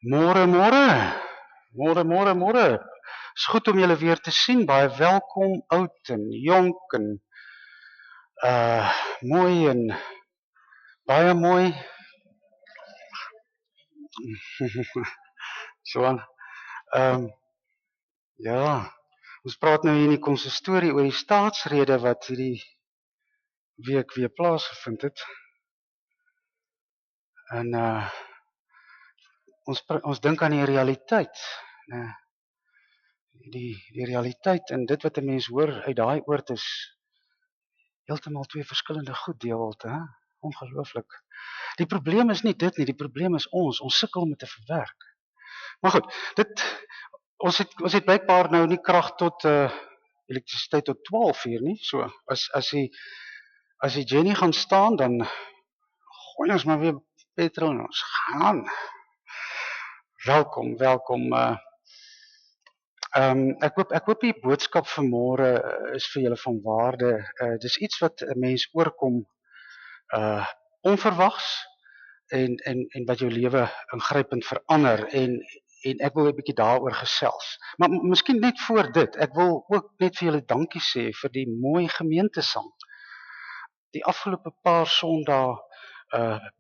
Môre, môre. Môre, môre, môre. Is goed om julle weer te sien. Baie welkom, oud en jonk en mooi en baie mooi. So aan. Ja, ons praat nou hier in die konsistorie oor die staatsrede wat hierdie week weer plaasgevind het. En ons dink aan die realiteit, né? Die realiteit en dit wat 'n mens hoor uit daai oord is heeltemal twee verskillende goed deelwalte, hè? Ongelooflik. Die probleem is nie dit nie, die probleem is ons sukkel om dit te verwerk. Maar goed, ons het blykbaar nou nie krag tot elektrisiteit tot 12:00 nie. So as die Jenny gaan staan, dan gooi ons maar weer petrol en ons gaan. Welkom. Ek hoop die boodskap vanmôre is vir julle van waarde. Dis iets wat 'n mens oorkom onverwags en wat jou lewe ingrypend verander en ek wil 'n bietjie daaroor gesels. Maar miskien net voor dit, ek wil ook net vir julle dankie sê vir die mooi gemeentesang. Die afgelope paar Sondae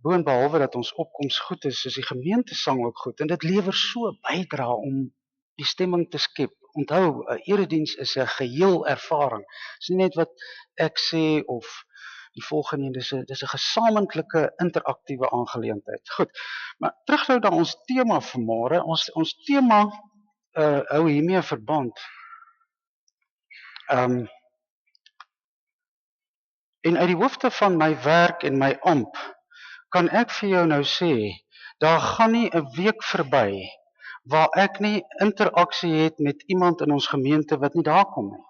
boonbehalwe dat ons opkoms goed is die gemeentesang ook goed en dit lewer so bydra om die stemming te skep. Onthou, 'n erediens is 'n geheel ervaring. Dis nie net wat ek sê of die volgende, dis 'n gesamentlike interaktiewe aangeleentheid. Goed. Maar terug nou na ons tema vanmôre. Ons tema hou hiermee verband. En uit die hoofde van my werk en my amp kan ek vir jou nou sê, daar gaan nie 'n week verby waar ek nie interaksie het met iemand in ons gemeente wat nie daar kom nie.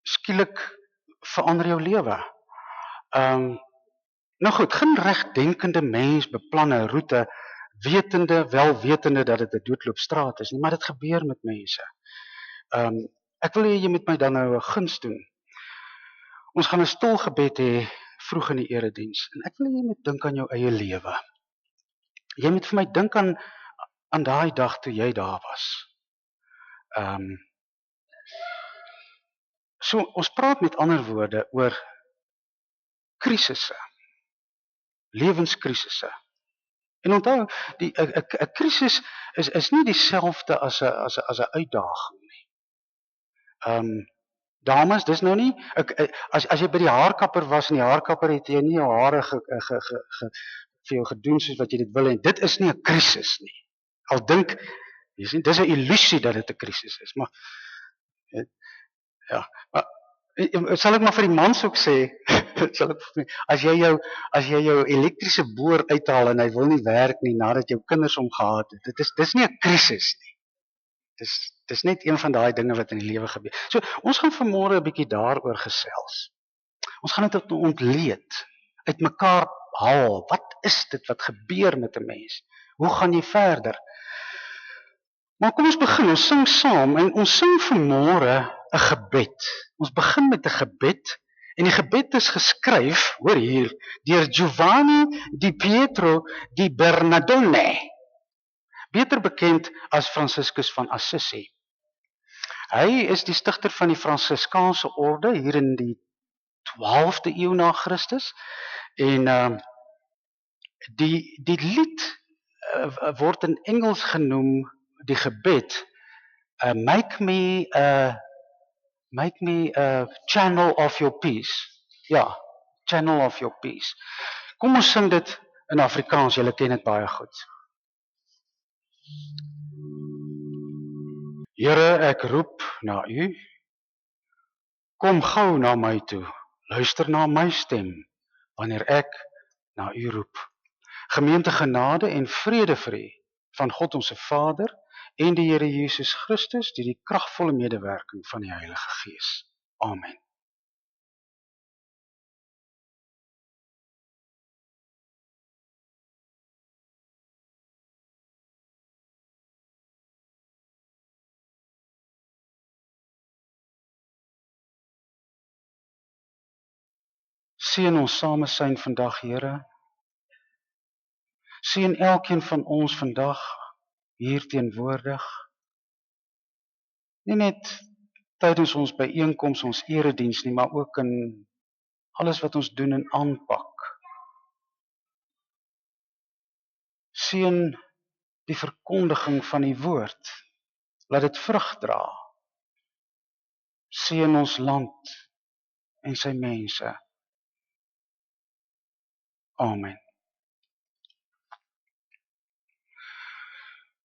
Skielik verander jou lewe. Nou goed, geen regdenkende mens beplan 'n roete wel wetende dat dit 'n doodloopstraat is nie, maar dit gebeur met mense. Ek wil hê jy moet my dan nou 'n guns doen. Ons gaan 'n stil gebed hê vroeg in die erediens en ek wil hê jy moet dink aan jou eie lewe. Jy moet vir my dink aan daai dag toe jy daar was. So ons praat met ander woorde oor krisisse, lewenskrisisse. En onthou, 'n krisis is nie dieselfde as 'n uitdaging nie. Dames, dis nou nie as jy by die haarkapper was en die haarkapper het jy nie jou hare vir jou gedoen soos wat jy dit wil en dit is nie 'n krisis nie. Al dink jy sien, dis 'n illusie dat dit 'n krisis is, maar ja, maar sal ek maar vir die mans ook sê, as jy jou elektriese boor uithaal en hy wil nie werk nie nadat jou kinders hom gehad het, dis nie 'n krisis nie. Dis net een van daai dinge wat in die lewe gebeur. So, ons gaan vanmôre 'n bietjie daaroor gesels. Ons gaan dit ontleed, uitmekaar haal. Wat is dit wat gebeur met 'n mens? Hoe gaan jy verder? Maar kom ons begin, ons sing saam en ons sing vanmôre 'n gebed. Ons begin met 'n gebed en die gebed is geskryf, hoor hier, deur Giovanni di Pietro di Bernardone, beter bekend as Franciscus van Assisi. Hy is die stigter van die Fransiskaanse orde hier in die 12de eeu na Christus en die lied word in Engels genoem die gebed make me a channel of your peace. Ja, channel of your peace. Kom ons sing dit in Afrikaans, julle ken dit baie goed. Here, ek roep na u. Kom gou na my toe. Luister na my stem wanneer ek na u roep. Gemeente genade en vrede vir u van God ons Vader en die Here Jesus Christus deur die kragvolle medewerking van die Heilige Gees. Amen. Seën ons samesyn vandag, Here. Seën elkeen van ons vandag hier teenwoordig, nie net tydens ons byeenkoms, ons erediens nie, maar ook in alles wat ons doen en aanpak. Seën die verkondiging van die woord, laat dit vrug dra. Seën ons land en sy mense. Amen.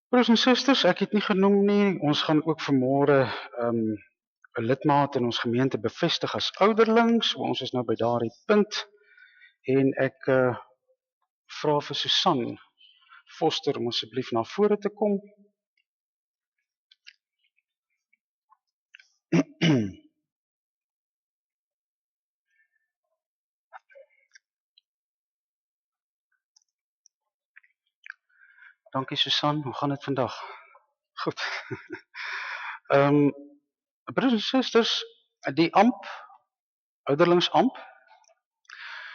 Broers en susters, ek het nie genoem nie, ons gaan ook vanmôre 'n lidmaat in ons gemeente bevestig as ouderling, so ons is nou by daardie punt, en ek vra vir Susan Foster om asseblief na vore te kom. Dankie Susan, hoe gaan dit vandag? Goed. Broers en susters, die amp, ouderlingsamp,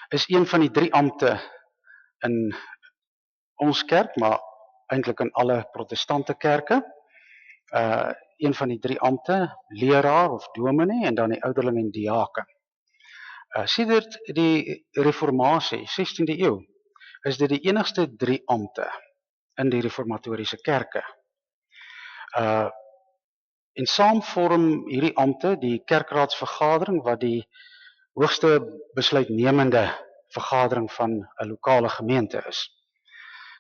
is een van die 3 ampte in ons kerk, maar eintlik in alle protestante kerke. Een van die 3 ampte, leraar of dominee, en dan die ouderling en diaken. Sedert die reformatie, 16de eeu, is dit die enigste 3 ampte in die reformatoriese kerke. En saam vorm hierdie ampte die kerkraadsvergadering, wat die hoogste besluitnemende vergadering van 'n lokale gemeente is.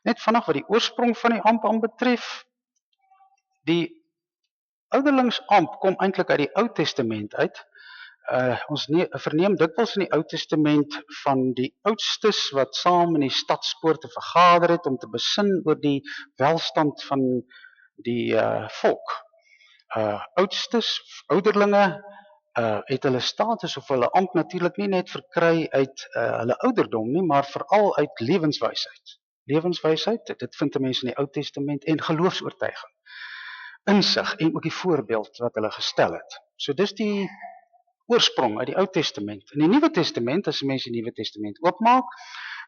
Net vanaf wat die oorsprong van die amp aanbetref, die ouderlingsamp kom eintlik uit die Ou Testament uit. Ons verneem dikwels in die Ou Testament van die oudstes wat saam in die stadspoorte vergader het om te besin oor die welstand van die volk. Oudstes, ouderlinge, het hulle status of hulle amp natuurlik nie net verkry uit hulle ouderdom nie, maar veral uit lewenswysheid. Lewenswysheid, dit vind 'n mens in die Ou Testament, en geloofsoortuiging, insig en ook die voorbeeld wat hulle gestel het. So dis die oorsprong uit die Ou Testament. In die Nuwe Testament, as mense die Nuwe Testament oopmaak,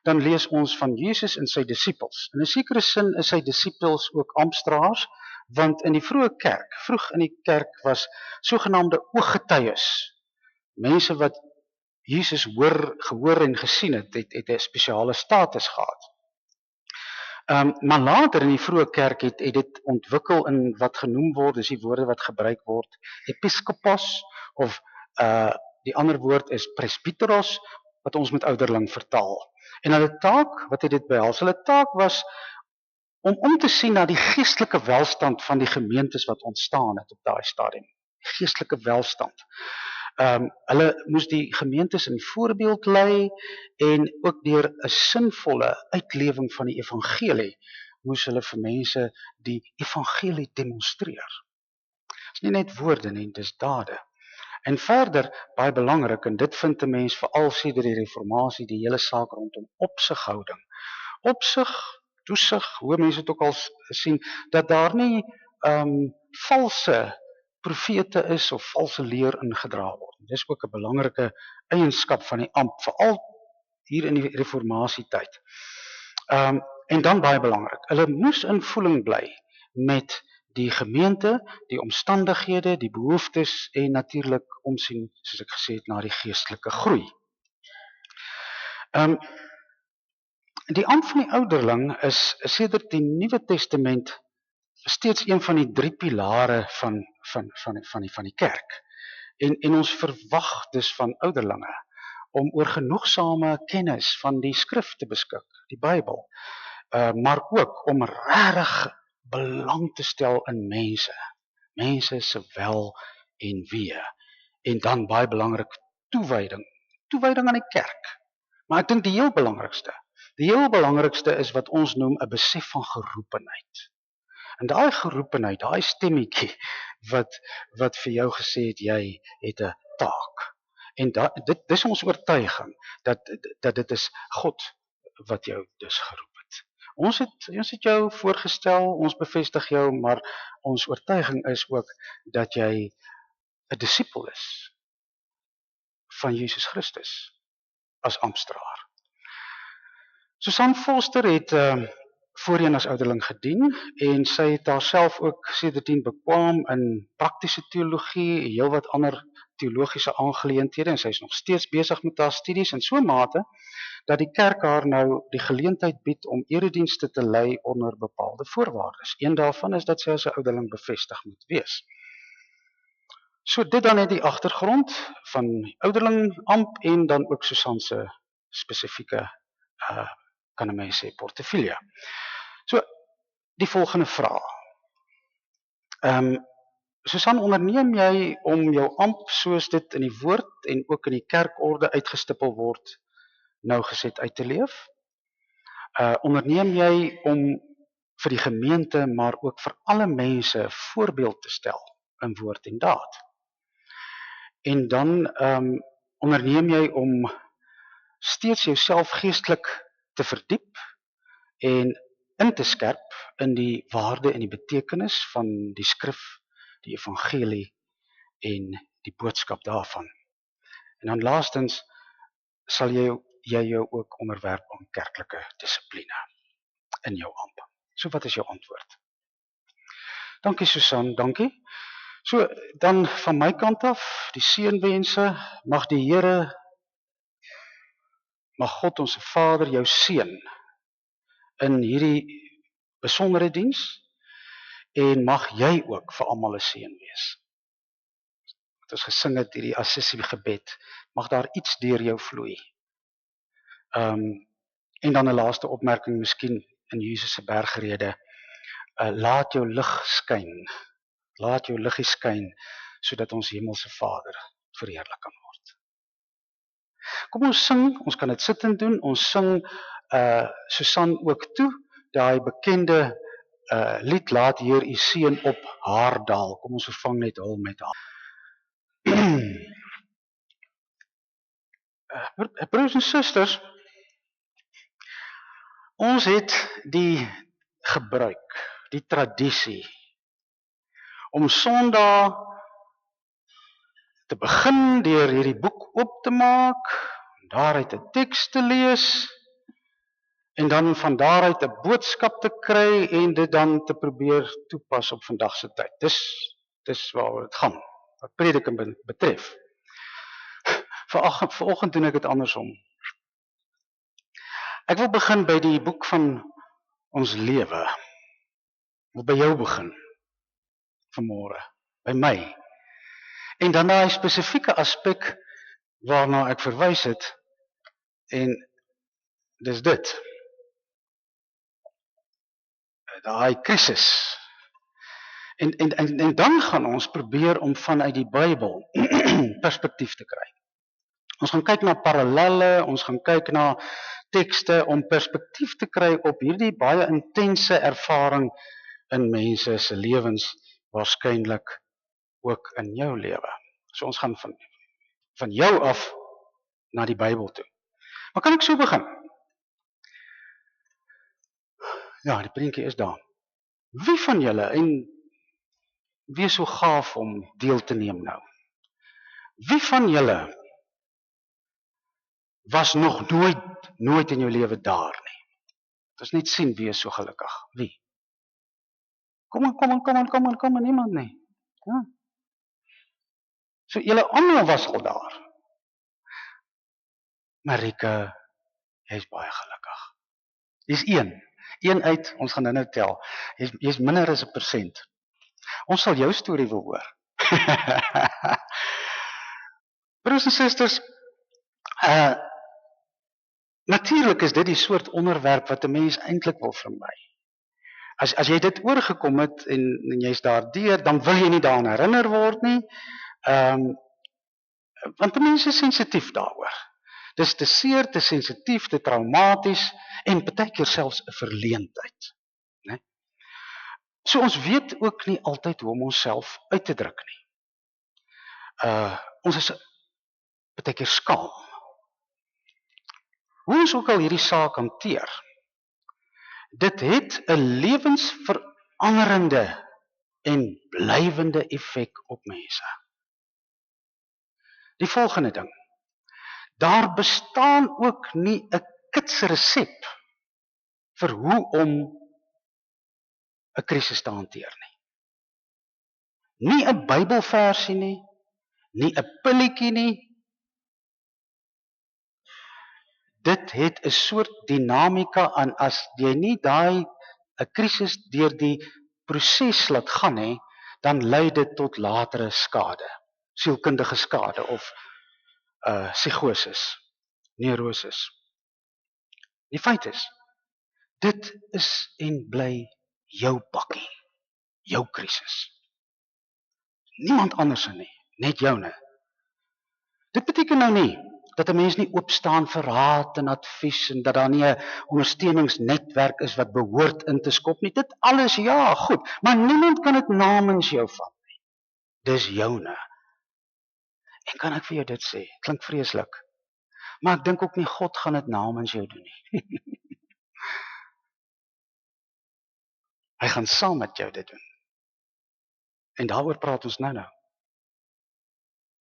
dan lees ons van Jesus en sy disippels. In 'n sekere sin is sy disippels ook amptdraers, want in die vroeg in die kerk was sogenaamde ooggetuies. Mense wat Jesus gehoor en gesien het 'n spesiale status gehad. Maar later in die vroeë kerk het dit ontwikkel in wat genoem word, dis die woorde wat gebruik word, episkopos, of die ander woord is presbyteros, wat ons met ouderling vertaal. En hulle taak, wat het dit behels? Hulle taak was om te sien na die geestelike welstand van die gemeentes wat ontstaan het op daai stadium. Geestelike welstand. Hulle moes die gemeentes in voorbeeld lei, en ook deur 'n sinvolle uitlewing van die evangelie moes hulle vir mense die evangelie demonstreer. Dit is nie net woorde nie, dis dade. En verder, baie belangrik, en dit vind 'n mens veral sedert die reformatie, die hele saak rondom opsighouding. Opsig, toesig, hoe mense dit ook al sien, dat daar nie valse profete is of valse leer ingedra word. Dis ook 'n belangrike eienskap van die ampt, veral hier in die reformasietyd. En dan baie belangrik, hulle moes in voeling bly met die gemeente, die omstandighede, die behoeftes, en natuurlik omsien, soos ek gesê het, na die geestelike groei. Die ampt van die ouderling is sedert die Nuwe Testament steeds een van die 3 pilare van die kerk. En ons verwag dus van ouderlinge om oor genoegsame kennis van die skrif te beskik, die Bybel, maar ook om regtig belang te stel in mense se wel en wee, en dan baie belangrik, toewyding aan die kerk. Maar ek dink die heel belangrikste is wat ons noem 'n besef van geroepenheid. En daai geroepenheid, daai stemmetjie wat vir jou gesê het, jy het 'n taak. En dis ons oortuiging dat dit is God wat jou dus geroep het. Ons het jou voorgestel, ons bevestig jou, maar ons oortuiging is ook dat jy 'n disipel is van Jesus Christus as amptdraer. Susan Foster het voorheen as ouderling gedien en sy het haarself ook sedertdien bekwam in praktiese teologie, heelwat ander teologiese aangeleenthede en sy is nog steeds besig met haar studies in so 'n mate dat die kerk haar nou die geleentheid bied om eredienste te lei onder bepaalde voorwaardes. Een daarvan is dat sy as 'n ouderling bevestig moet wees. So dit dan net die agtergrond van ouderling amp en dan ook Susan se spesifieke kan 'n mens sê portefeulje. So die volgende vraag. Susan, onderneem jy om jou amp soos dit in die woord en ook in die kerkorde uitgestippel word nougeset uit te leef? Onderneem jy om vir die gemeente maar ook vir alle mense 'n voorbeeld te stel in woord en daad? En dan onderneem jy om steeds jouself geestelik te verdiep en in te skerp in die waarde en die betekenis van die skrif, die evangelie en die boodskap daarvan. En dan laastens sal jy jou ook onderwerp aan kerklike dissipline in jou amp. So wat is jou antwoord? Dankie Susan, dankie. So dan van my kant af, die seënwense, mag die Here, mag God ons Vader jou seën in hierdie besondere diens en mag jy ook vir almal 'n seën wees. Wat ons gesing het hierdie assissie gebed, mag daar iets deur jou vloei. En dan 'n laaste opmerking miskien in Jesus se bergrede. Laat jou lig skyn. Laat jou liggie skyn sodat ons hemelse Vader verheerlik kan word. Kom ons sing, ons kan dit sittend doen. Ons sing Susan ook toe, daai bekende lied Laat Heer U seën op haar daal. Kom ons vervang net hul met haar. Broers en susters, ons het die gebruik, die tradisie om Sondag te begin deur hierdie boek oop te maak, daaruit 'n teks te lees en dan van daaruit 'n boodskap te kry en dit dan te probeer toepas op vandag se tyd. Dis waaroor dit gaan, wat prediking betref. Vanoggend doen ek dit andersom. Ek wil begin by die boek van ons lewe. Ek wil by jou begin vanmôre, by my. En dan daai spesifieke aspek waarna ek verwys het, en dis dit. Daai krisis. En dan gaan ons probeer om vanuit die Bybel perspektief te kry. Ons gaan kyk na parallelle, ons gaan kyk na tekste om perspektief te kry op hierdie baie intense ervaring in mense se lewens, waarskynlik ook in jou lewe. So ons gaan van jou af na die Bybel toe. Maar kan ek so begin? Ja, die prentjie is daar. Wie van julle, en wie is so gaaf om deel te neem nou? Wie van julle was nog nooit in jou lewe daar nie? Dit is net sien wie is so gelukkig. Wie? Kom aan, niemand nie. Ja. So julle almal was al daar. Marika, jy's baie gelukkig. Jy's een uit, ons gaan nou tel. Jy's minder as 1%. Ons sal jou storie wil hoor. Broers en susters, natuurlik is dit die soort onderwerp wat 'n mens eintlik wil vermy. As jy dit oorgekom het en jy's daardeur, dan wil jy nie daaraan herinner word nie. Want 'n mens is sensitief daaroor. Dis te seer, te sensitief, te traumaties en partykeer selfs 'n verleentheid, né? So ons weet ook nie altyd hoe om onsself uit te druk nie. Ons is partykeer skaam. Hoe ons ook al hierdie saak hanteer, dit het 'n lewensveranderende en blywende effek op mense. Die volgende ding. Daar bestaan ook nie 'n kitsresep vir hoe om 'n krisis te hanteer nie. Nie 'n Bybelversie nie 'n pilletjie nie. Dit het 'n soort dinamika aan as jy nie 'n krisis deur die proses laat gaan nie, dan lei dit tot latere skade, sielkundige skade of psigosis, neurosis. Die feit is, dit is en bly jou pakkie, jou krisis. Niemand anders nie, net joune. Dit beteken nou nie dat 'n mens nie oopstaan vir raad en advies en dat daar nie 'n ondersteuningsnetwerk is wat behoort in te skop nie. Dit alles ja, goed, maar niemand kan dit namens jou vat nie. Dis joune. En kan ek vir jou dit sê? Klink vreeslik. Maar ek dink ook nie God gaan dit namens jou doen nie. Hy gaan saam met jou dit doen. En daaroor praat ons nou.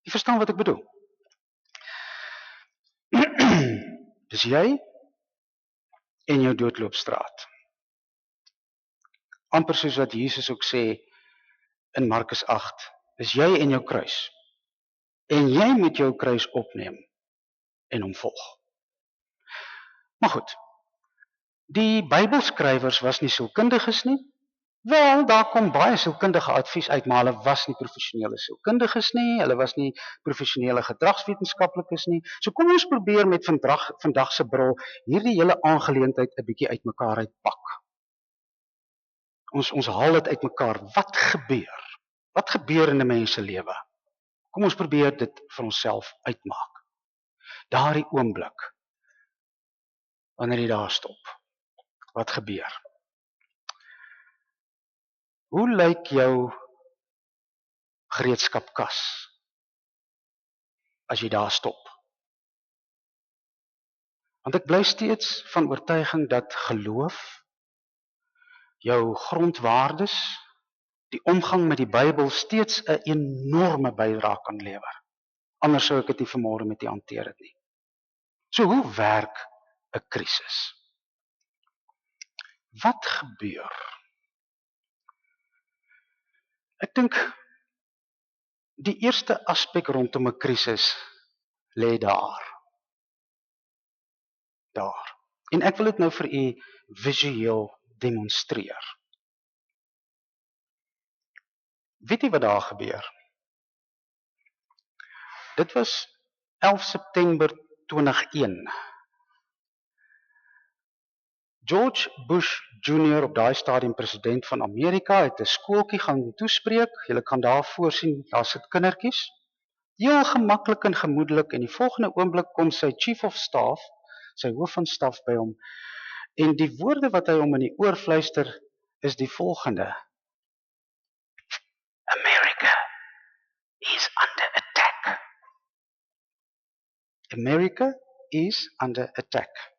Jy verstaan wat ek bedoel? Dis jy en jou doodloopstraat. Amper soos wat Jesus ook sê in Markus 8, dis jy en jou kruis. En jy moet jou kruis opneem en hom volg. Maar goed, die Bybelskrywers was nie sielkundiges nie. Wel, daar kom baie sielkundige advies uit, maar hulle was nie professionele sielkundiges nie, hulle was nie professionele gedragswetenskaplikes nie. So kom ons probeer met vandag se bril hierdie hele aangeleentheid 'n bietjie uitmekaar uitpak. Ons haal dit uitmekaar. Wat gebeur? Wat gebeur in 'n mens se lewe? Kom ons probeer dit vir onsself uitmaak. Daardie oomblik wanneer jy daar stop. Wat gebeur? Hoe lyk jou gereedskapkas as jy daar stop? Want ek bly steeds van oortuiging dat geloof, jou grondwaardes, die omgang met die Bybel steeds 'n enorme bydrae kan lewer. Anders sou ek dit nie vanmôre met u hanteer het nie. So hoe werk 'n krisis? Wat gebeur? Ek dink die eerste aspek rondom 'n krisis lê daar. En ek wil dit nou vir u visueel demonstreer. Weet jy wat daar gebeur? Dit was 11 September 2001. George Bush Jr. op daai stadium president van Amerika het 'n skooltjie gaan toespreek. Julle kan daar voorsien, daar sit kindertjies. Heel gemaklik en gemoedelik en die volgende oomblik kom sy chief of staff, sy hoof van staf by hom. En die woorde wat hy hom in die oor fluister is die volgende: America is under attack. America is under attack.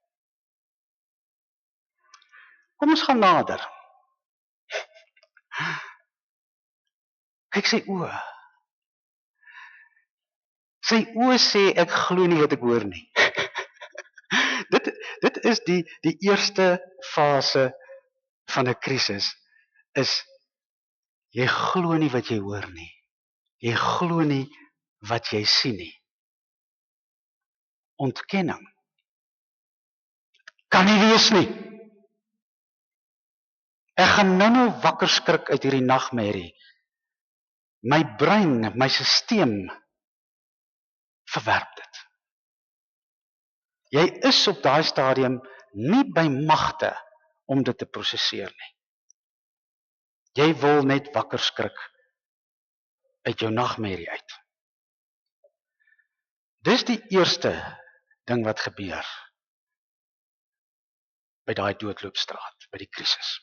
Kom ons gaan nader. Kyk sy oë. Sy oë sê ek glo nie wat ek hoor nie. Dit is die eerste fase van 'n krisis. Is jy glo nie wat jy hoor nie. Jy glo nie wat jy sien nie. Ontkenning. Kan nie wees nie. Ek gaan nou wakker skrik uit hierdie nagmerrie. My brein, my stelsel verwerp dit. Jy is op daai stadium nie by magte om dit te prosesseer nie. Jy wil net wakker skrik uit jou nagmerrie uit. Dis die eerste ding wat gebeur by daai doodloopstraat, by die krisis.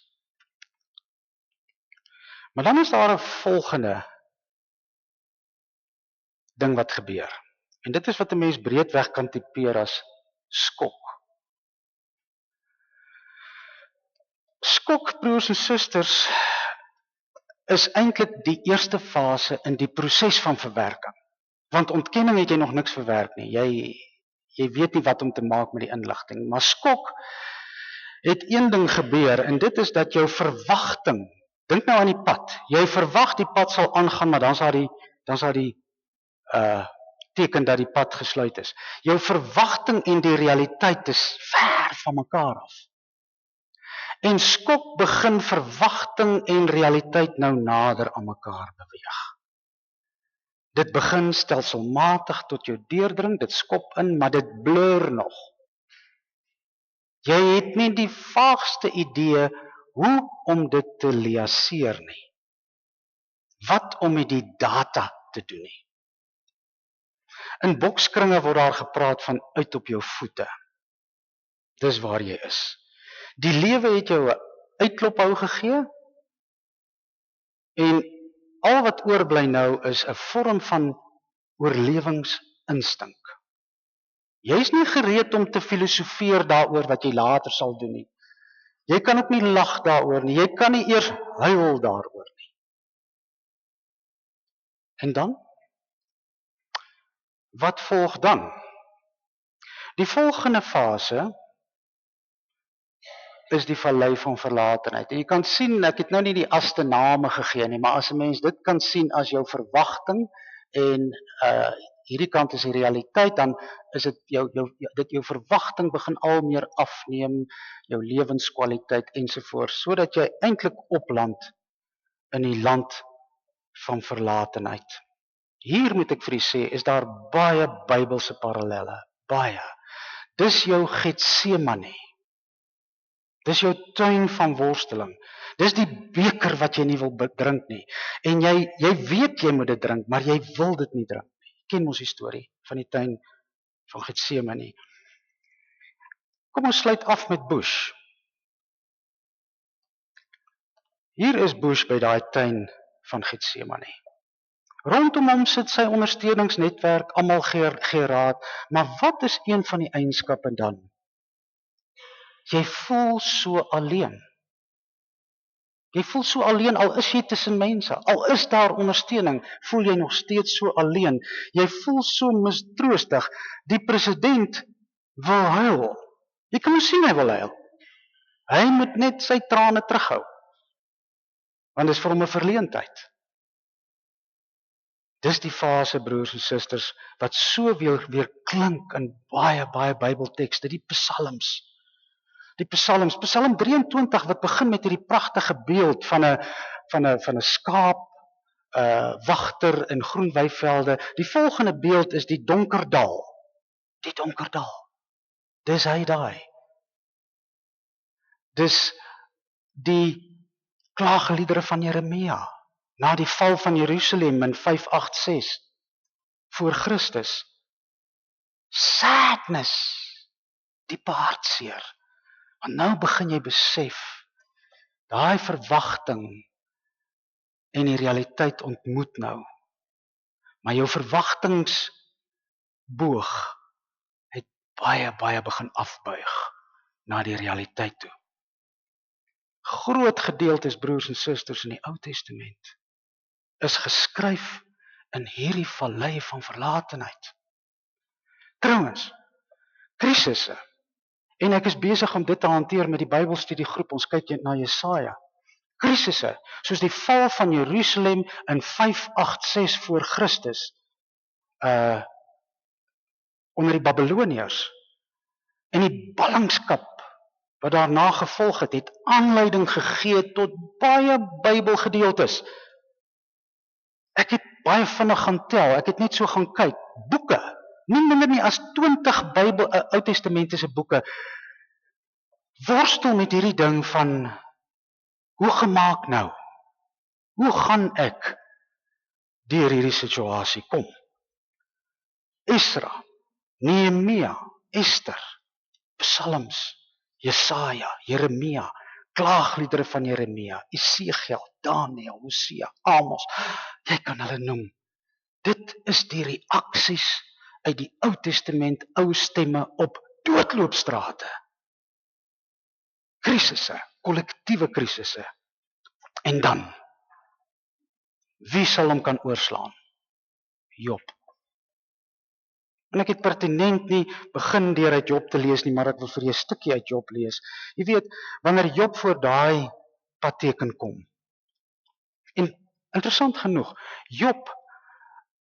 Maar dan is daar 'n volgende ding wat gebeur. En dit is wat 'n mens breedweg kan tipeer as skok. Skok, broers en susters, is eintlik die eerste fase in die proses van verwerking. Want ontkenning het jy nog niks verwerk nie. Jy weet nie wat om te maak met die inligting. Maar skok het een ding gebeur en dit is dat jou verwagting Dink nou aan die pad. Jy verwag die pad sal aangaan, maar dan is daar die teken dat die pad gesluit is. Jou verwagting en die realiteit is ver van mekaar af. En skok begin verwagting en realiteit nou nader aan mekaar beweeg. Dit begin stelselmatig tot jou deurdring, dit skop in, maar dit blur nog. Jy het nie die vaagste idee hoe om dit te liaseer nie. Wat om met die data te doen nie. In bokskringe word daar gepraat van uit op jou voete. Dis waar jy is. Die lewe het jou 'n uitlophou gegee en al wat oorbly nou is 'n vorm van oorlewingsinstink. Jy is nie gereed om te filosofeer daaroor wat jy later sal doen nie. Jy kan ook nie lag daaroor nie. Jy kan nie eers huil daaroor nie. En dan? Wat volg dan? Die volgende fase is die vallei van verlatenheid. En jy kan sien, ek het nou nie die aste name gegee nie, maar as 'n mens dit kan sien as jou verwagting en hierdie kant is die realiteit, dan is dit jou verwagting begin al meer afneem, jou lewenskwaliteit ensovoorts, sodat jy eintlik opland in die land van verlatenheid. Hier moet ek vir u sê, is daar baie Bybelse parallelle, baie. Dis jou Getsemane. Dis jou tuin van worsteling. Dis die beker wat jy nie wil drink nie. En jy weet jy moet dit drink, maar jy wil dit nie drink nie. Ken ons die storie van die tuin van Getsemane. Kom ons sluit af met Bush. Hier is Bush by daai tuin van Getsemane. Rondom hom sit sy ondersteuningsnetwerk, almal gee raad, maar wat is een van die eienskappe dan? Jy voel so alleen. Jy voel so alleen, al is jy tussen mense, al is daar ondersteuning, voel jy nog steeds so alleen. Jy voel so mistroostig. Die president wil huil. Jy kan sien hy wil huil. Hy moet net sy trane terughou. Want dit is vir hom 'n verleentheid. Dis die fase, broers en susters, wat so weer klink in baie Bybeltekste, die psalms. Die psalms, Psalm 23 wat begin met hierdie pragtige beeld van 'n skaap, wagter in groen weivelde. Die volgende beeld is die donker dal. Die donker dal. Dis hy daai. Dis die klaagliedere van Jeremia na die val van Jerusalem in 586 voor Christus. Sadness, diepe hartseer. Want nou begin jy besef, daai verwagting en die realiteit ontmoet nou. Maar jou verwagtingsboog het baie begin afbuig na die realiteit toe. Groot gedeeltes, broers en susters, in die Ou Testament is geskryf in hierdie vallei van verlatenheid. Trouwens, krisisse. En ek is besig om dit te hanteer met die Bybelstudiegroep, ons kyk na Jesaja. Krisisse, soos die val van Jerusalem in 586 voor Christus, onder die Babiloniërs, en die ballingskap wat daarna gevolg het aanleiding gegee tot baie Bybelgedeeltes. Ek het baie vinnig gaan tel, ek het net so gaan kyk, boeke, nie minder nie as 20 Ou Testamentiese boeke, worstel met hierdie ding van, hoe gemaak nou? Hoe gaan ek deur hierdie situasie kom? Esra, Nehemia, Ester, Psalms, Jesaja, Jeremia, klaagliedere van Jeremia, Esegiel, Daniël, Hosea, Amos, jy kan hulle noem. Dit is die reaksies uit die Ou Testament, ou stemme op doodloopstrate. Krisisse, kollektiewe krisisse. En dan, wie sal hom kan oorslaan? Job. En ek het pertinent nie begin deur uit Job te lees nie, maar ek wil vir julle 'n stukkie uit Job lees. Jy weet, wanneer Job voor daai padteken kom, En interessant genoeg, Job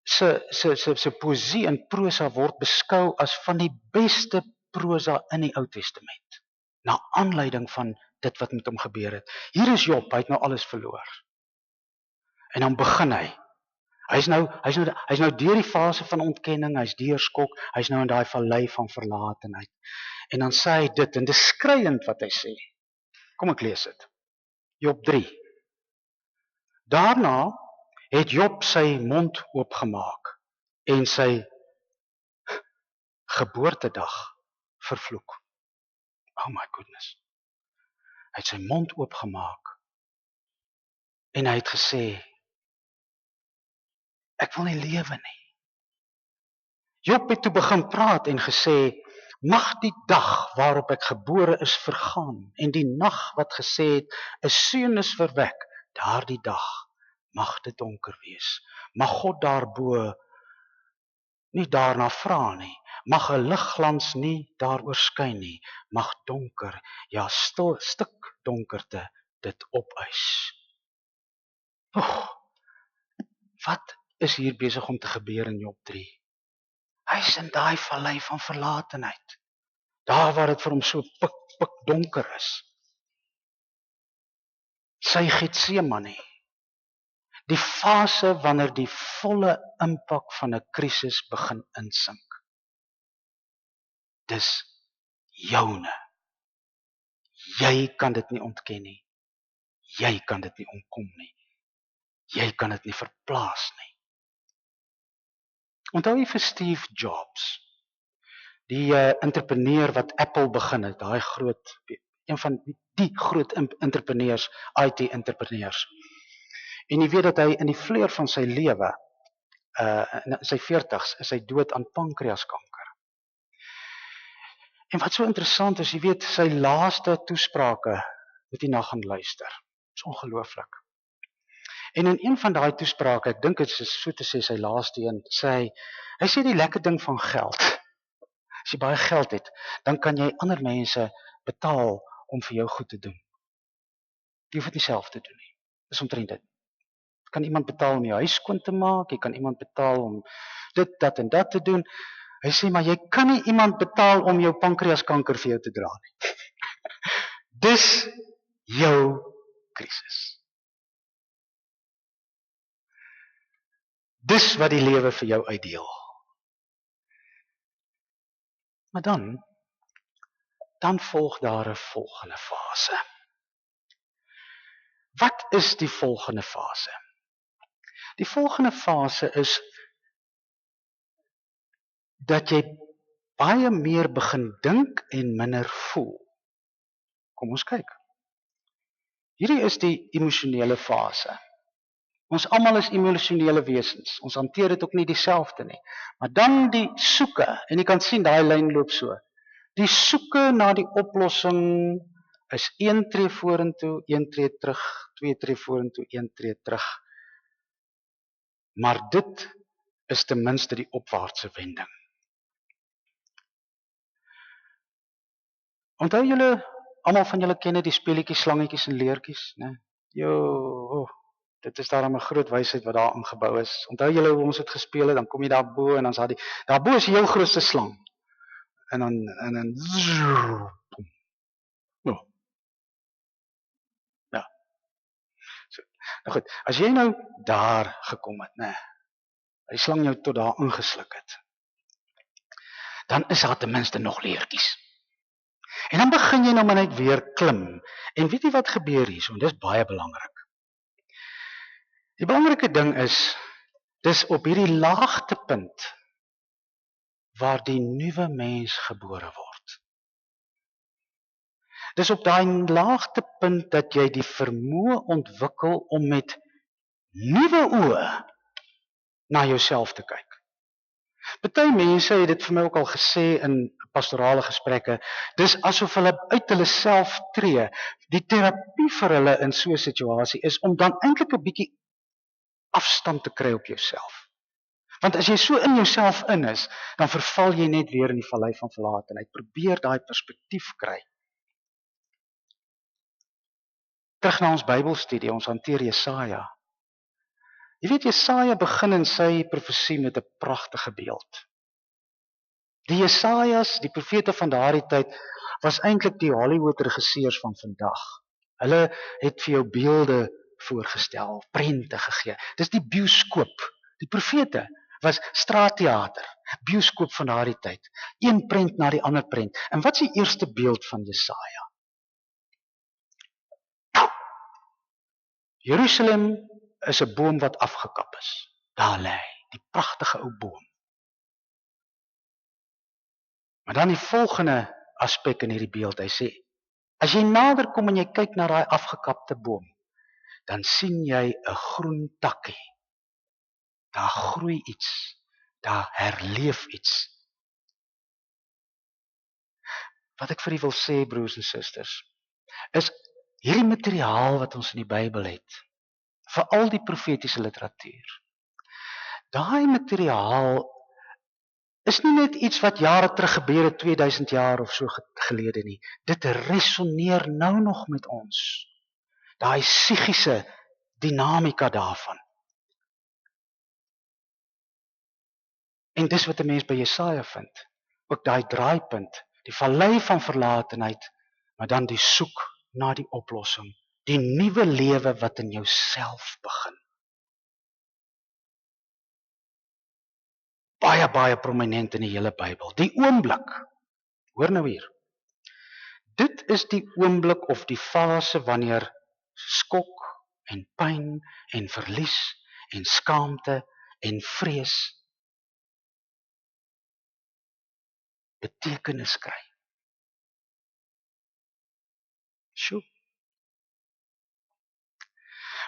se poesie en prosa word beskou as van die beste prosa in die Ou Testament. Na aanleiding van dit wat met hom gebeur het. Hier is Job, hy het nou alles verloor. En dan begin hy. Hy's nou deur die fase van ontkenning, hy's deur skok, hy's nou in daai vallei van verlatenheid. En dan sê hy dit, en dis skreiend wat hy sê. Kom ek lees dit. Job 3. Daarna het Job sy mond oopgemaak en sy geboortedag vervloek. Oh my goodness. Hy het sy mond oopgemaak en hy het gesê, ek wil nie lewe nie. Job het toe begin praat en gesê, mag die dag waarop ek gebore is vergaan en die nag wat gesê het, 'n seun is verwek, daardie dag mag dit donker wees. Mag God daarbo nie daarna vra nie. Mag 'n ligglans nie daaroor skyn nie. Mag donker, ja stik donkerte dit opeis. Wat is hier besig om te gebeur in Job 3? Hy is in daai vallei van verlatenheid. Daar waar dit vir hom so pik donker is. Sy Getsemane. Die fase wanneer die volle impak van 'n krisis begin insink. Dis joune. Jy kan dit nie ontken nie. Jy kan dit nie ontkom nie. Jy kan dit nie verplaas nie. Onthou jy vir Steve Jobs, die entrepreneur wat Apple begin het, daai groot, een van die groot entrepreneurs, IT-entrepreneurs. En jy weet dat hy in die vleur van sy lewe, in sy 40's, is hy dood aan pankreaskanker. En wat so interessant is, jy weet, sy laaste toesprake, moet jy na gaan luister. Dit is ongelooflik. En in een van daai toesprake, ek dink dit is so te sê sy laaste een, sê hy sê die lekker ding van geld. As jy baie geld het, dan kan jy ander mense betaal om vir jou goed te doen. Jy hoef dit nie self te doen nie. Dis omtrent dit. Jy kan iemand betaal om jou huis skoon te maak, jy kan iemand betaal om dit, dat en dat te doen. Hy sê, maar jy kan nie iemand betaal om jou pankreaskanker vir jou te dra nie. Dis jou krisis. Dis wat die lewe vir jou uitdeel. Maar dan volg daar 'n volgende fase. Wat is die volgende fase? Die volgende fase is dat jy baie meer begin dink en minder voel. Kom ons kyk. Hierdie is die emosionele fase. Ons almal is emosionele wesens. Ons hanteer dit ook nie dieselfde nie. Maar dan die soeke, en jy kan sien daai lyn loop so. Die soeke na die oplossing is 1 tree vorentoe, 1 tree terug, 2 tree vorentoe, 1 tree terug. Maar dit is ten minste die opwaartse wending. Onthou julle, almal van julle ken die speletjies, slangetjies en leertjies, né? Dit is daarom 'n groot wysheid wat daar ingebou is. Onthou julle hoe ons dit gespeel het, dan kom jy daarbo en dan is daarbo is die heel grootste slang. En dan ja. So, nou goed, as jy nou daar gekom het, né? Die slang jou tot daar ingesluk het. Dan is daar ten minste nog leertjies. En dan begin jy nou maar net weer klim. En weet jy wat gebeur hier? So, dis baie belangrik. Die belangrike ding is, dis op hierdie laagtepunt waar die nuwe mens gebore word. Dis op daai laagtepunt dat jy die vermoë ontwikkel om met nuwe oë na jouself te kyk. Party mense het dit vir my ook al gesê in pastorale gesprekke, dis asof hulle uit hulle self tree. Die terapie vir hulle in so 'n situasie is om dan eintlik 'n bietjie afstand te kry op jouself. Want as jy so in jouself in is, dan verval jy net weer in die vallei van verlatenheid. Probeer daai perspektief kry. Terug na ons Bybelstudie, ons hanteer Jesaja. Jy weet, Jesaja begin in sy profesie met 'n pragtige beeld. Die Jesajas, die profete van daardie tyd, was eintlik die Hollywood regisseurs van vandag. Hulle het vir jou beelde voorgestel, prente gegee. Dis die bioskoop. Die profete was straatteater, bioskoop van daardie tyd. Een prent na die ander prent. En wat is die eerste beeld van Jesaja? Jerusalem is 'n boom wat afgekap is. Daar lê hy, die pragtige ou boom. Maar dan die volgende aspek in hierdie beeld, hy sê, as jy nader kom en jy kyk na daai afgekapte boom, dan sien jy 'n groen takkie. Daar groei iets, daar herleef iets. Wat ek vir u wil sê, broers en susters, is hierdie materiaal wat ons in die Bybel het, veral die profetiese literatuur. Daai materiaal is nie net iets wat jare terug gebeur het, 2000 jaar of so gelede nie. Dit resoneer nou nog met ons. Daai psigiese dinamika daarvan. En dis wat 'n mens by Jesaja vind. Ook daai draaipunt, die vallei van verlatenheid, maar dan die soek na die oplossing, die nuwe lewe wat in jouself begin. Baie prominent in die hele Bybel. Die oomblik. Hoor nou hier. Dit is die oomblik of die fase wanneer skok en pyn en verlies en skaamte en vrees betekenis kry. Sjoe.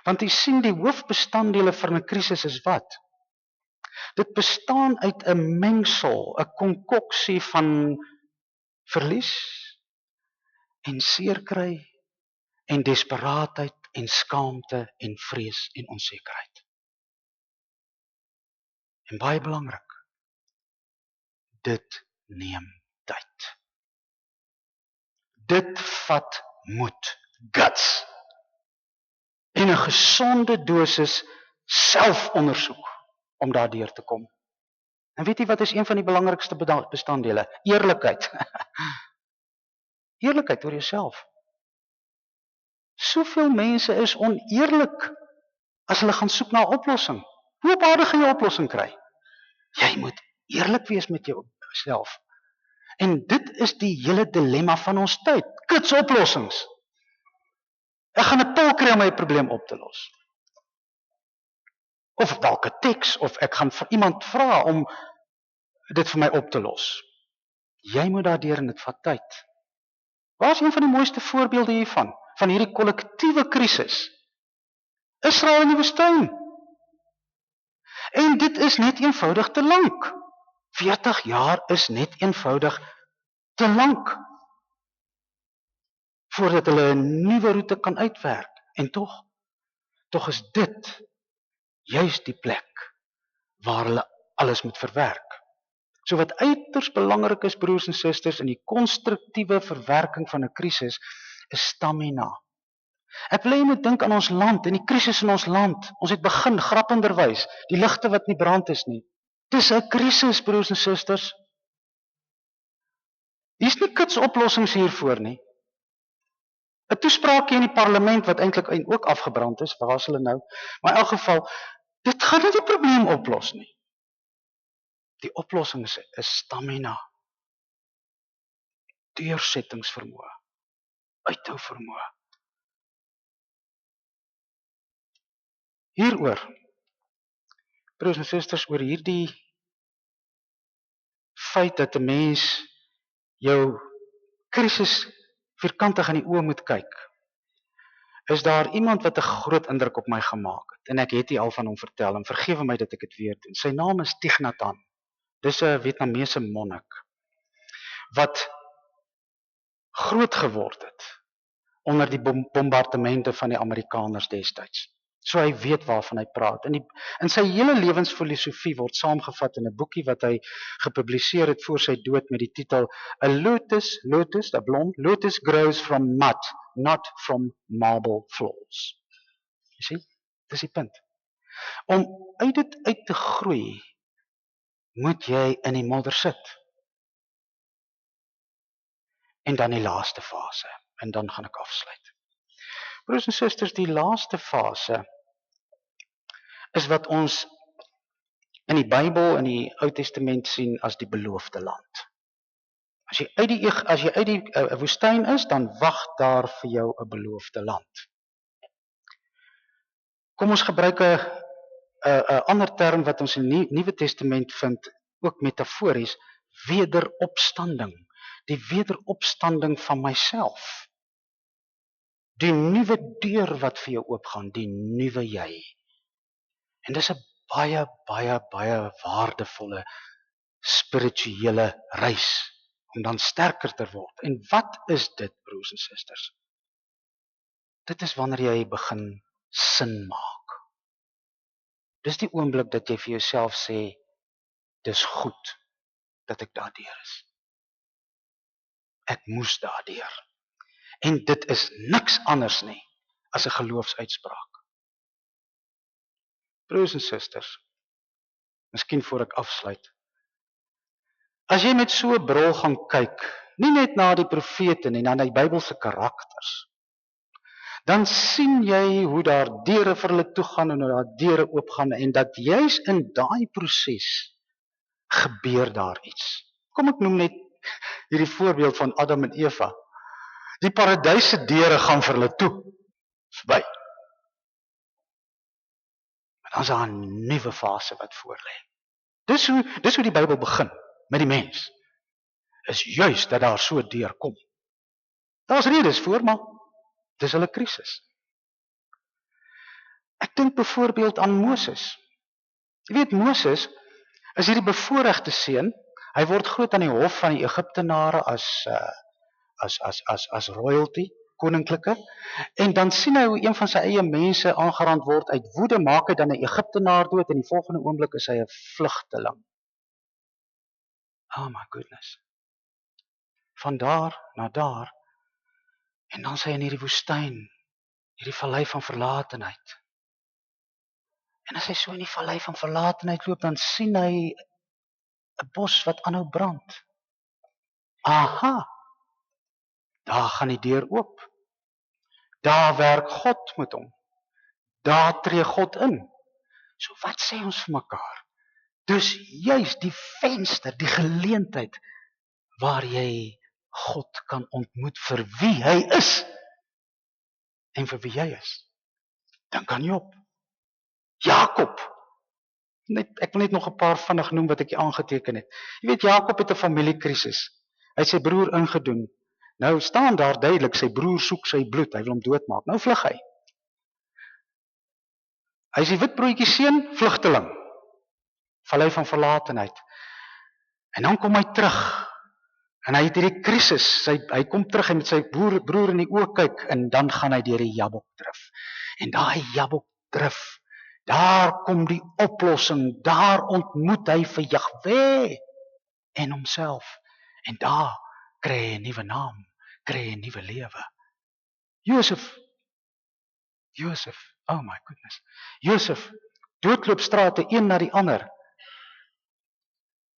Want jy sien, die hoofbestanddele van 'n krisis is wat? Dit bestaan uit 'n mengsel, 'n konkoksie van verlies en seerkry en desperaatheid en skaamte en vrees en onsekerheid. En baie belangrik, dit neem tyd. Dit vat moed, guts, en 'n gesonde dosis selfondersoek om daardeur te kom. En weet jy wat is een van die belangrikste bestanddele? Eerlikheid. Eerlikheid oor jouself. Soveel mense is oneerlik as hulle gaan soek na 'n oplossing. Hoe op aarde gaan jy 'n oplossing kry? Jy moet eerlik wees met jouself. En dit is die hele dilemma van ons tyd. Kits oplossings. Ek gaan 'n pil kry om my probleem op te los. Of dalk 'n teks, of ek gaan vir iemand vra om dit vir my op te los. Jy moet daardeur en dit vat tyd. Waar is een van die mooiste voorbeelde hiervan? Van hierdie kollektiewe krisis? Israel in die woestyn. En dit is net eenvoudig te lank. 40 jaar is net eenvoudig te lank voordat hulle 'n nuwe roete kan uitwerk. En tog is dit juist die plek waar hulle alles moet verwerk. So wat uiters belangrik is, broers en susters, in die konstruktiewe verwerking van 'n krisis, is stamina. Ek wil hê jy moet dink aan ons land en die krisis in ons land. Ons het begin grappenderwys, die ligte wat nie brand is nie. Dis 'n krisis, broers en susters. Hier's nie kits oplossings hiervoor nie. 'n Toespraakie in die parlement wat eintlik ook afgebrand is, waar is hulle nou? Maar in elk geval, dit gaan nie die probleem oplos nie. Die oplossing is stamina, deursettingsvermoë, uithou vermoë. Hieroor, broers en susters, oor hierdie feit dat 'n mens jou krisis vierkantig in die oë moet kyk, is daar iemand wat 'n groot indruk op my gemaak het. En ek het hier al van hom vertel, en vergewe my dat ek dit weer doen. Sy naam is Thich Nhat Hanh. Dis 'n Vietnamese monnik wat groot geword het onder die bombardemente van die Amerikaners destyds. So hy weet waarvan hy praat. En sy hele lewensfilosofie word saamgevat in 'n boekie wat hy gepubliseer het voor sy dood met die titel A lotus grows from mud, not from marble floors. Jy sien, dis die punt. Om uit dit uit te groei, moet jy in die modder sit. En dan die laaste fase, en dan gaan ek afsluit. Broers en susters, die laaste fase is wat ons in die Bybel, in die Ou Testament sien as die beloofde land. As jy uit die woestyn is, dan wag daar vir jou 'n beloofde land. Kom ons gebruik 'n ander term wat ons in die Nuwe Testament vind, ook metafories, wederopstanding. Die wederopstanding van myself. Die nuwe deur wat vir jou oopgaan, die nuwe jy. En dis 'n baie, baie, baie waardevolle spirituele reis om dan sterker te word. En wat is dit, broers en susters? Dit is wanneer jy begin sin maak. Dis die oomblik dat jy vir jouself sê, dis goed dat ek daardeur is. Ek moes daardeur. En dit is niks anders nie as 'n geloofsuitspraak. Broers en susters, miskien voor ek afsluit. As jy met so 'n bril gaan kyk, nie net na die profete en na die Bybelse karakters, dan sien jy hoe daar deure vir hulle toegaan en hoe daar deure oopgaan en dat juis in daai proses gebeur daar iets. Kom ek noem net hierdie voorbeeld van Adam en Eva. Die paradyse deure gaan vir hulle toe. Verby. En dan is daar 'n nuwe fase wat voorlê. Dis hoe die Bybel begin met die mens. Is juis dat daar so 'n deur kom. Daar's redes voor, maar dis hulle krisis. Ek dink byvoorbeeld aan Moses. Jy weet, Moses is hierdie bevoorregte seun. Hy word groot aan die hof van die Egiptenare as royalty, koninklike. En dan sien hy hoe een van sy eie mense aangerand word uit woede, maak hy dan 'n Egiptenaar dood en die volgende oomblik is hy 'n vlugteling. Oh my goodness. Van daar na daar. En dan is hy in hierdie woestyn, hierdie vallei van verlatenheid. En as hy so in die vallei van verlatenheid loop, dan sien hy 'n bos wat aanhou brand. Aha, daar gaan die deur oop. Daar werk God met hom. Daar tree God in. So wat sê ons vir mekaar? Dus juis die venster, die geleentheid waar jy God kan ontmoet vir wie hy is en vir wie jy is. Dan kan jy op. Jakob. Ek wil net nog 'n paar vinnig noem wat ek hier aangeteken het. Jy weet, Jakob het 'n familiekrisis. Hy het sy broer ingedoen. Nou staan daar duidelik, sy broer soek sy bloed, hy wil hom doodmaak. Nou vlug hy. Hy is die witbroodjie seun, vlugteling. Vallei van verlatenheid. En dan kom hy terug. En hy het hierdie krisis. Hy kom terug en met sy broer in die oë kyk en dan gaan hy deur die Jabokdrif. En daai Jabokdrif, daar kom die oplossing. Daar ontmoet hy vir Jahwe en homself. En daar kry hy 'n nuwe naam, kry hy 'n nuwe lewe. Josef, oh my goodness. Josef, doodloopstrate een na die ander.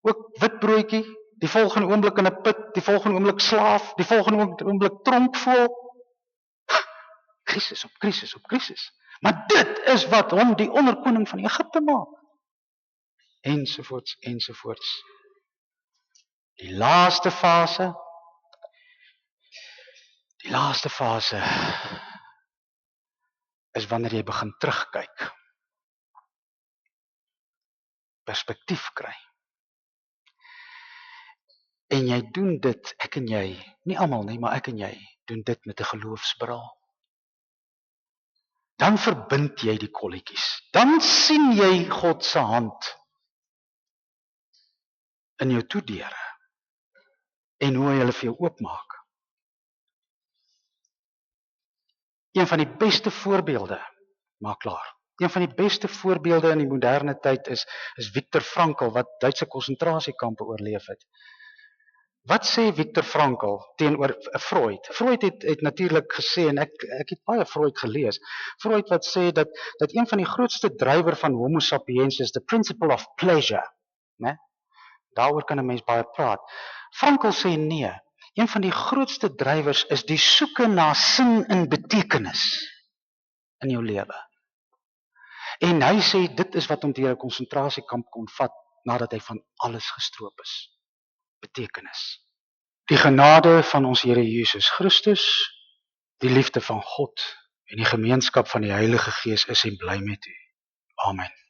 Ook witbroodjie, die volgende oomblik in 'n put, die volgende oomblik slaaf, die volgende oomblik tronkvoël. Krisis op krisis op krisis. Maar dit is wat hom die onderkoning van Egipte maak. Ensovoorts, ensovoorts. Die laaste fase is wanneer jy begin terugkyk. Perspektief kry. En jy doen dit, ek en jy, nie almal nie, maar ek en jy, doen dit met 'n geloofsbril. Dan verbind jy die kolletjies. Dan sien jy God se hand in jou toedeure en hoe hy hulle vir jou oopmaak. Een van die beste voorbeelde, maak klaar. Een van die beste voorbeelde in die moderne tyd is Viktor Frankl wat Duitse konsentrasiekampe oorleef het. Wat sê Viktor Frankl teenoor Freud? Freud het natuurlik gesê, en ek het baie Freud gelees, Freud wat sê dat een van die grootste drywer van Homo sapiens is the principle of pleasure, né? Daaroor kan 'n mens baie praat. Frankl sê nee, een van die grootste drywers is die soeke na sin en betekenis in jou lewe. En hy sê dit is wat hom deur 'n konsentrasiekamp kon vat nadat hy van alles gestroop is. Betekenis. Die genade van ons Here Jesus Christus, die liefde van God en die gemeenskap van die Heilige Gees is en bly met u. Amen.